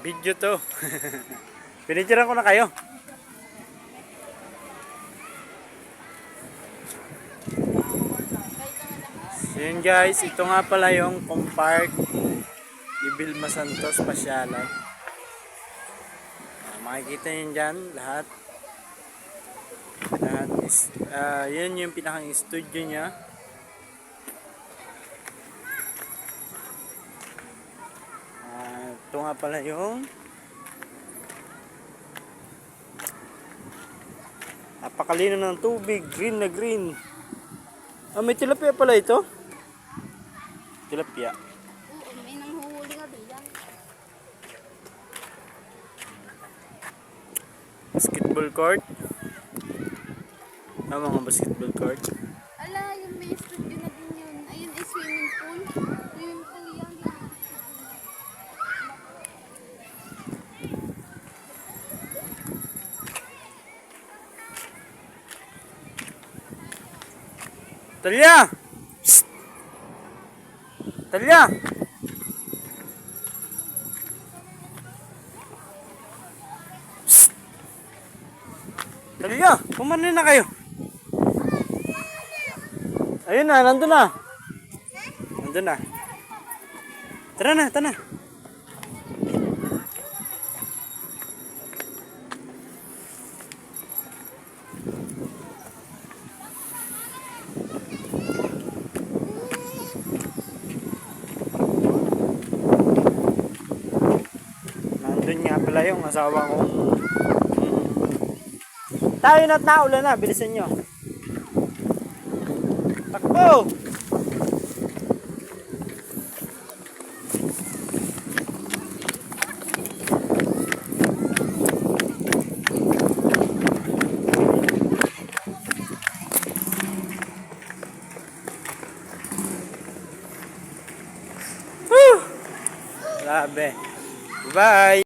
Video to. Pinitirahan ko na kayo. So yun guys, ito nga pala yung Compark Ibilma Santos Pasyalan. Makikita nyo dyan lahat. Lahat is, yun yung pinakang studio niya. Ito nga pala yung napakalino ng tubig, green na green. May tilapia pala ito. Tilapia. Oo, may nanghuhuli ka diyan. Basketball court. Mga basketball court. Ala, yung may studio na din yun. Ayun ay swimming pool. Swimming pool yan. Talya! Psst! Talya! Psst! Talya! Kumanin na kayo. Ayun na, nandun na. Nandun na. Tara na, tara na. Nandun nga pala yung asawa kong tayo na't naulan na, bilisan nyo. Takbo! Woo! Grabe. Bye!